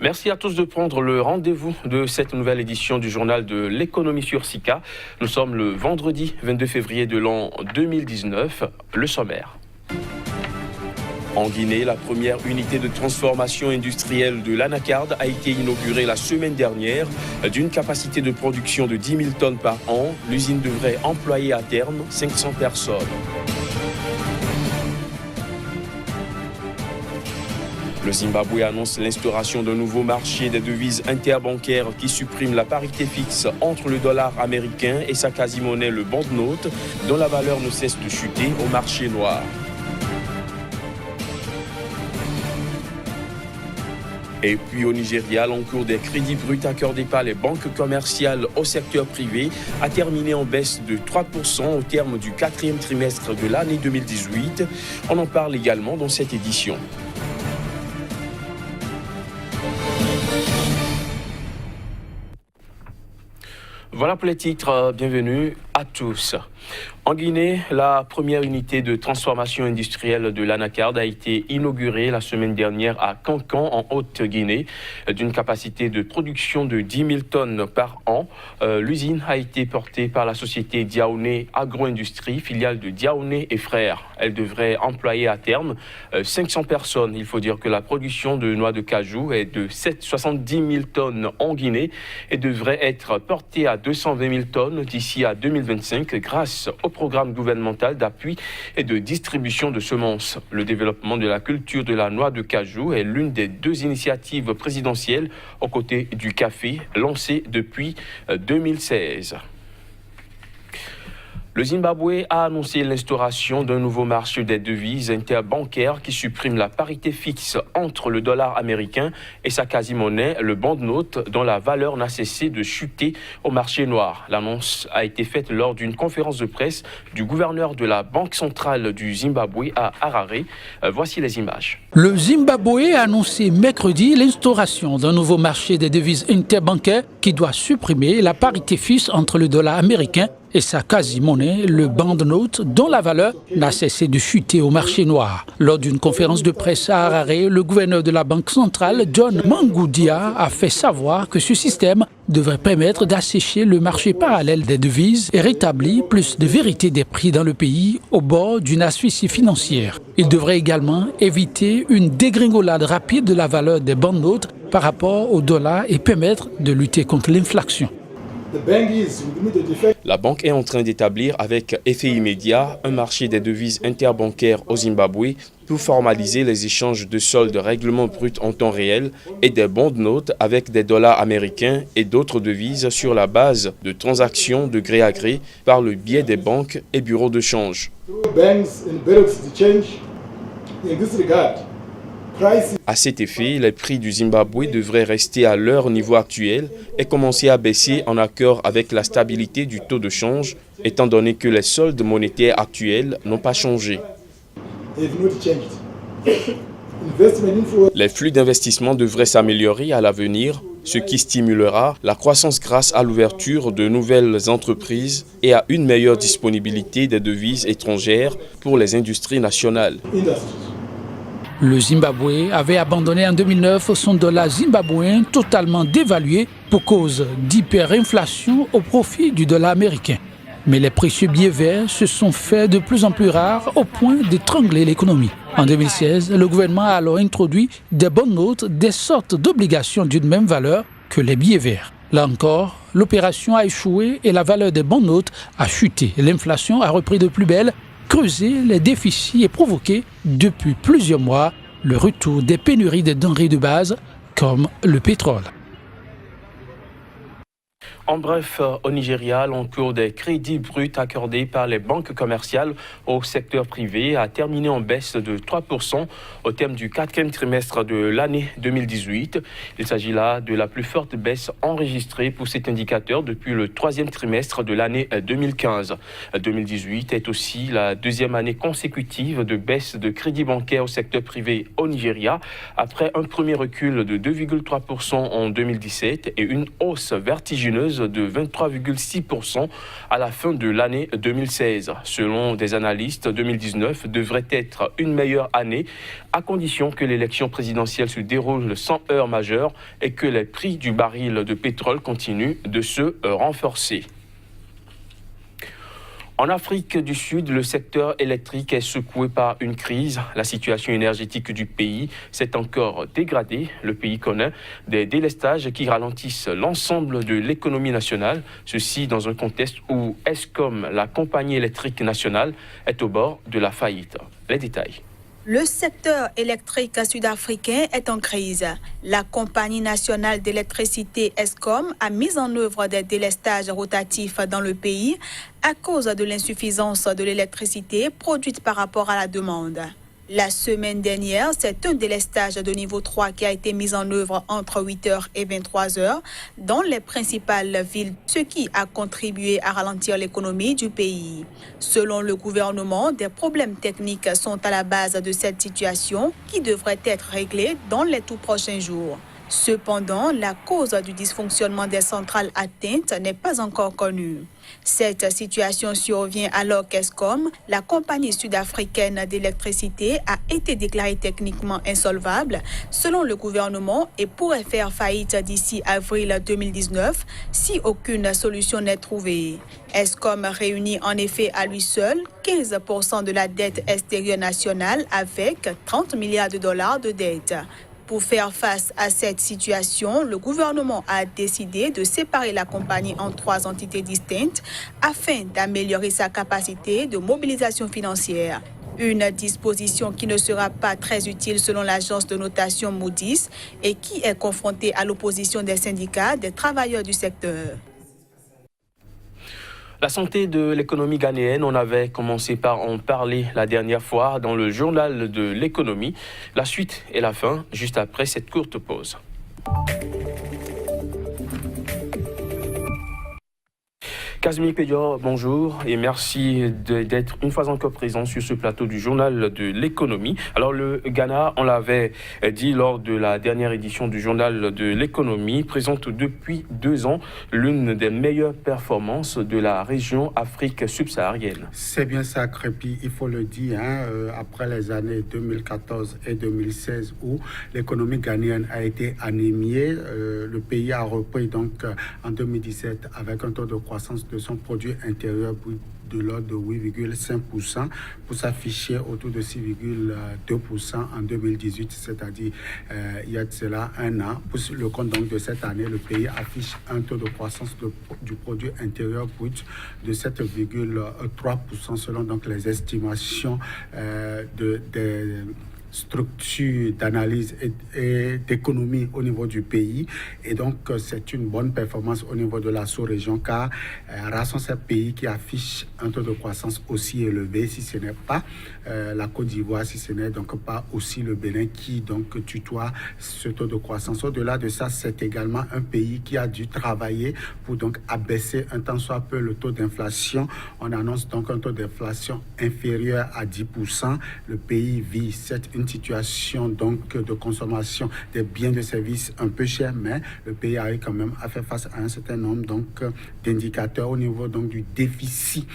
Merci à tous de prendre le rendez-vous de cette nouvelle édition du journal de l'économie sur SICA. Nous sommes le vendredi 22 février de l'an 2019. Le sommaire. En Guinée, la première unité de transformation industrielle de l'Anacarde a été inaugurée la semaine dernière. D'une capacité de production de 10 000 tonnes par an, l'usine devrait employer à terme 500 personnes. Le Zimbabwe annonce l'instauration d'un nouveau marché des devises interbancaires qui supprime la parité fixe entre le dollar américain et sa quasi-monnaie, le banknote, dont la valeur ne cesse de chuter au marché noir. Et puis au Nigeria, l'encours des crédits bruts accordés par les banques commerciales au secteur privé a terminé en baisse de 3% au terme du 4e trimestre de l'année 2018. On en parle également dans cette édition. Voilà pour les titres, bienvenue à tous. En Guinée, la première unité de transformation industrielle de l'Anacarde a été inaugurée la semaine dernière à Kankan, en Haute-Guinée, d'une capacité de production de 10 000 tonnes par an. L'usine a été portée par la société Diaoné Agro-Industrie, filiale de Diaoné et Frères. Elle devrait employer à terme 500 personnes. Il faut dire que la production de noix de cajou est de 70 000 tonnes en Guinée et devrait être portée à 220 000 tonnes d'ici à 2025 grâce au programme gouvernemental d'appui et de distribution de semences. Le développement de la culture de la noix de cajou est l'une des 2 initiatives présidentielles aux côtés du café lancées depuis 2016. Le Zimbabwe a annoncé l'instauration d'un nouveau marché des devises interbancaires qui supprime la parité fixe entre le dollar américain et sa quasi-monnaie, le banknote, dont la valeur n'a cessé de chuter au marché noir. L'annonce a été faite lors d'une conférence de presse du gouverneur de la Banque centrale du Zimbabwe à Harare. Voici les images. Le Zimbabwe a annoncé mercredi l'instauration d'un nouveau marché des devises interbancaires qui doit supprimer la parité fixe entre le dollar américain et sa quasi-monnaie, le banknote, dont la valeur n'a cessé de chuter au marché noir. Lors d'une conférence de presse à Harare, le gouverneur de la Banque centrale, John Mangoudia, a fait savoir que ce système devrait permettre d'assécher le marché parallèle des devises et rétablir plus de vérité des prix dans le pays au bord d'une asphyxie financière. Il devrait également éviter une dégringolade rapide de la valeur des banknotes par rapport au dollar et permettre de lutter contre l'inflation. La banque est en train d'établir avec effet immédiat un marché des devises interbancaires au Zimbabwe pour formaliser les échanges de soldes règlement brut en temps réel et des banknotes avec des dollars américains et d'autres devises sur la base de transactions de gré à gré par le biais des banques et bureaux de change. À cet effet, les prix du Zimbabwe devraient rester à leur niveau actuel et commencer à baisser en accord avec la stabilité du taux de change, étant donné que les soldes monétaires actuels n'ont pas changé. Les flux d'investissement devraient s'améliorer à l'avenir, ce qui stimulera la croissance grâce à l'ouverture de nouvelles entreprises et à une meilleure disponibilité des devises étrangères pour les industries nationales. Le Zimbabwe avait abandonné en 2009 son dollar zimbabwéen totalement dévalué pour cause d'hyperinflation au profit du dollar américain. Mais les précieux billets verts se sont faits de plus en plus rares au point d'étrangler l'économie. En 2016, le gouvernement a alors introduit des banknotes, des sortes d'obligations d'une même valeur que les billets verts. Là encore, l'opération a échoué et la valeur des banknotes a chuté. L'inflation a repris de plus belle, creusé les déficits et provoqué depuis plusieurs mois le retour des pénuries de denrées de base comme le pétrole. En bref, au Nigeria, l'encours des crédits bruts accordés par les banques commerciales au secteur privé a terminé en baisse de 3% au terme du 4e trimestre de l'année 2018. Il s'agit là de la plus forte baisse enregistrée pour cet indicateur depuis le 3e trimestre de l'année 2015. 2018 est aussi la 2e année consécutive de baisse de crédits bancaires au secteur privé au Nigeria, après un premier recul de 2,3% en 2017 et une hausse vertigineuse hausse de 23,6% à la fin de l'année 2016. Selon des analystes, 2019 devrait être une meilleure année à condition que l'élection présidentielle se déroule sans heurts majeurs et que les prix du baril de pétrole continuent de se renforcer. En Afrique du Sud, le secteur électrique est secoué par une crise. La situation énergétique du pays s'est encore dégradée. Le pays connaît des délestages qui ralentissent l'ensemble de l'économie nationale. Ceci dans un contexte où Eskom, la compagnie électrique nationale, est au bord de la faillite. Les détails. Le secteur électrique sud-africain est en crise. La compagnie nationale d'électricité Eskom a mis en œuvre des délestages rotatifs dans le pays à cause de l'insuffisance de l'électricité produite par rapport à la demande. La semaine dernière, c'est un délestage de niveau 3 qui a été mis en œuvre entre 8h et 23h dans les principales villes, ce qui a contribué à ralentir l'économie du pays. Selon le gouvernement, des problèmes techniques sont à la base de cette situation qui devrait être réglée dans les tout prochains jours. Cependant, la cause du dysfonctionnement des centrales atteintes n'est pas encore connue. Cette situation survient alors qu'Eskom, la compagnie sud-africaine d'électricité, a été déclarée techniquement insolvable selon le gouvernement et pourrait faire faillite d'ici avril 2019 si aucune solution n'est trouvée. Eskom réunit en effet à lui seul 15% de la dette extérieure nationale avec 30 milliards de dollars de dette. Pour faire face à cette situation, le gouvernement a décidé de séparer la compagnie en 3 entités distinctes afin d'améliorer sa capacité de mobilisation financière. Une disposition qui ne sera pas très utile selon l'agence de notation Moody's et qui est confrontée à l'opposition des syndicats des travailleurs du secteur. La santé de l'économie ghanéenne, on avait commencé par en parler la dernière fois dans le journal de l'économie. La suite et la fin, juste après cette courte pause. Casimir Pédior, bonjour et merci d'être une fois encore présent sur ce plateau du journal de l'économie. Alors le Ghana, on l'avait dit lors de la dernière édition du journal de l'économie, présente depuis 2 ans l'une des meilleures performances de la région Afrique subsaharienne. C'est bien ça, Crépi, il faut le dire, après les années 2014 et 2016 où l'économie ghanéenne a été anémiée, le pays a repris donc en 2017 avec un taux de croissance de son produit intérieur brut de l'ordre de 8,5% pour s'afficher autour de 6,2% en 2018, c'est-à-dire il y a de cela 1 an. Pour le compte donc de cette année, le pays affiche un taux de croissance du produit intérieur brut de 7,3% selon donc les estimations des structure d'analyse et d'économie au niveau du pays. Et donc, c'est une bonne performance au niveau de la sous-région car rares ces pays qui affichent un taux de croissance aussi élevé, si ce n'est pas la Côte d'Ivoire, si ce n'est donc pas aussi le Bénin qui donc tutoie ce taux de croissance. Au-delà de ça, c'est également un pays qui a dû travailler pour donc abaisser un tant soit peu le taux d'inflation. On annonce donc un taux d'inflation inférieur à 10%. Le pays vit une situation donc de consommation des biens et services un peu chers, mais le pays arrive quand même à faire face à un certain nombre donc d'indicateurs au niveau donc du déficit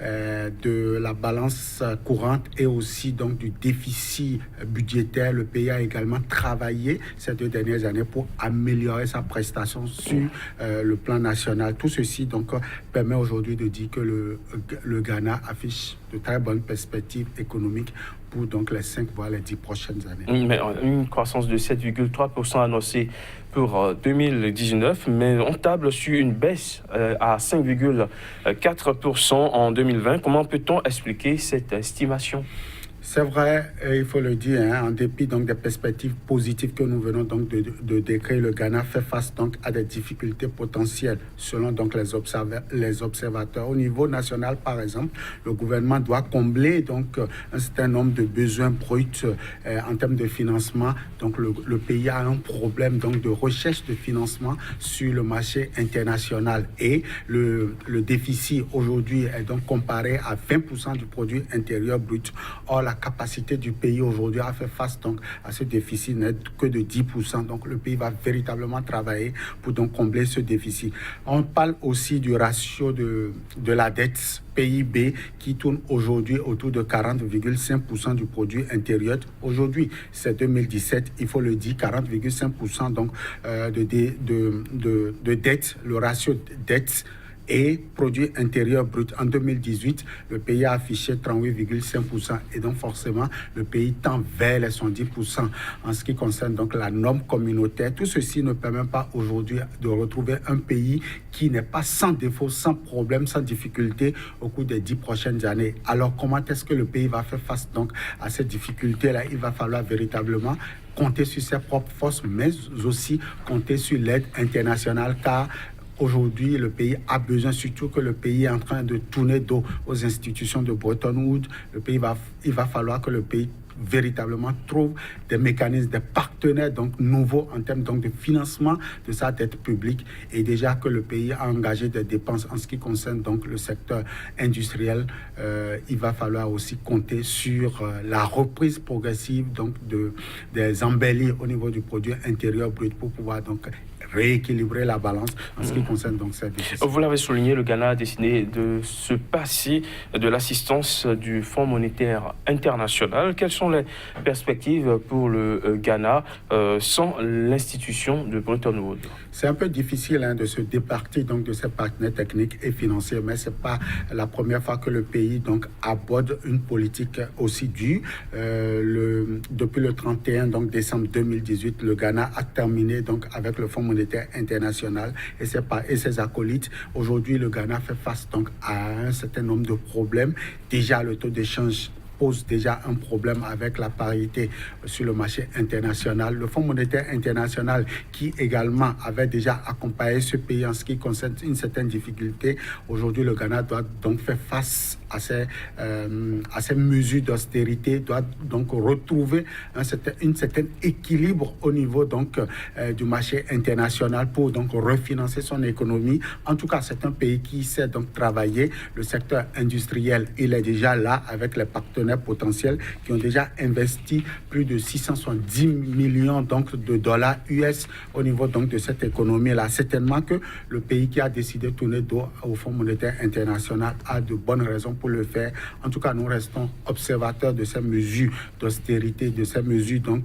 de la balance courante et aussi donc du déficit budgétaire. Le pays a également travaillé ces 2 dernières années pour améliorer sa prestation sur le plan national. Tout ceci donc permet aujourd'hui de dire que le Ghana affiche de très bonnes perspectives économiques pour donc les 5 voire les 10 prochaines années. Mais une croissance de 7,3% annoncée pour 2019, mais on table sur une baisse à 5,4% en 2020. Comment peut-on expliquer cette estimation ? C'est vrai, il faut le dire, en dépit donc des perspectives positives que nous venons donc de décrire, le Ghana fait face donc à des difficultés potentielles selon donc les observateurs. Au niveau national, par exemple, le gouvernement doit combler donc un certain nombre de besoins bruts en termes de financement. Donc le pays a un problème donc de recherche de financement sur le marché international et le déficit aujourd'hui est donc comparé à 20% du produit intérieur brut. Or, la la capacité du pays aujourd'hui à faire face donc à ce déficit n'est que de 10%. Donc le pays va véritablement travailler pour donc combler ce déficit. On parle aussi du ratio de la dette PIB qui tourne aujourd'hui autour de 40,5% du produit intérieur. Aujourd'hui, c'est 2017, il faut le dire, 40,5% donc de dette, le ratio dette et produit intérieur brut. En 2018, le pays a affiché 38,5% et donc forcément, le pays tend vers les 70% en ce qui concerne donc la norme communautaire. Tout ceci ne permet pas aujourd'hui de retrouver un pays qui n'est pas sans défaut, sans problème, sans difficulté au cours des 10 prochaines années. Alors, comment est-ce que le pays va faire face donc à ces difficultés-là? Il va falloir véritablement compter sur ses propres forces, mais aussi compter sur l'aide internationale, car aujourd'hui, le pays a besoin, surtout que le pays est en train de tourner dos aux institutions de Bretton Woods. Il va falloir que le pays véritablement trouve des mécanismes, des partenaires donc nouveaux en termes donc de financement de sa dette publique, et déjà que le pays a engagé des dépenses en ce qui concerne donc le secteur industriel. Il va falloir aussi compter sur la reprise progressive donc des embellis au niveau du produit intérieur brut pour pouvoir donc rééquilibrer la balance en ce qui concerne donc cette déficit. Vous l'avez souligné, le Ghana a décidé de se passer de l'assistance du Fonds monétaire international. Quelles sont les perspectives pour le Ghana sans l'institution de Bretton Woods? C'est un peu difficile de se départir donc de ses partenaires techniques et financiers, mais c'est pas la première fois que le pays donc aborde une politique aussi dure. Depuis le 31 donc décembre 2018, le Ghana a terminé donc avec le Fonds monétaire international et ses acolytes. Aujourd'hui, le Ghana fait face donc à un certain nombre de problèmes. Déjà, le taux d'échange pose déjà un problème avec la parité sur le marché international. Le Fonds monétaire international, qui également avait déjà accompagné ce pays en ce qui concerne une certaine difficulté, aujourd'hui le Ghana doit donc faire face à ces mesures d'austérité, doit donc retrouver un certain équilibre au niveau donc du marché international pour donc refinancer son économie. En tout cas, c'est un pays qui sait donc travailler. Le secteur industriel, il est déjà là avec les partenaires potentiels qui ont déjà investi plus de 670 millions donc de dollars US au niveau donc de cette économie-là. Certainement que le pays qui a décidé de tourner dos au Fonds monétaire international a de bonnes raisons pour le faire. En tout cas, nous restons observateurs de ces mesures d'austérité, de ces mesures donc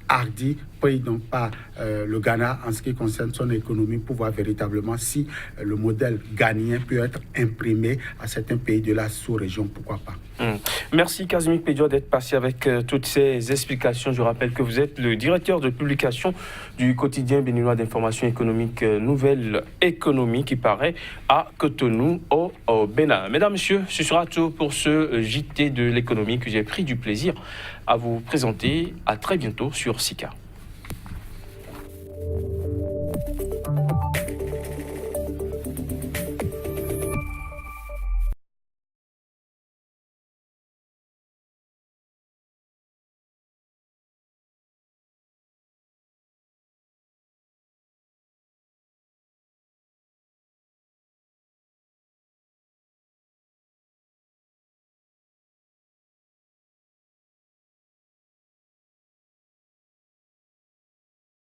hardies pris donc par le Ghana en ce qui concerne son économie pour voir véritablement si le modèle ghanéen peut être imprimé à certains pays de la sous-région, pourquoi pas. Merci Casimir Pédio d'être passé avec toutes ces explications. Je rappelle que vous êtes le directeur de publication du quotidien béninois d'information économique Nouvelle Économie qui paraît à Cotonou au Bénin. Mesdames, Messieurs, ce sera tout pour ce JT de l'économie que j'ai pris du plaisir à vous présenter. À très bientôt sur SICA.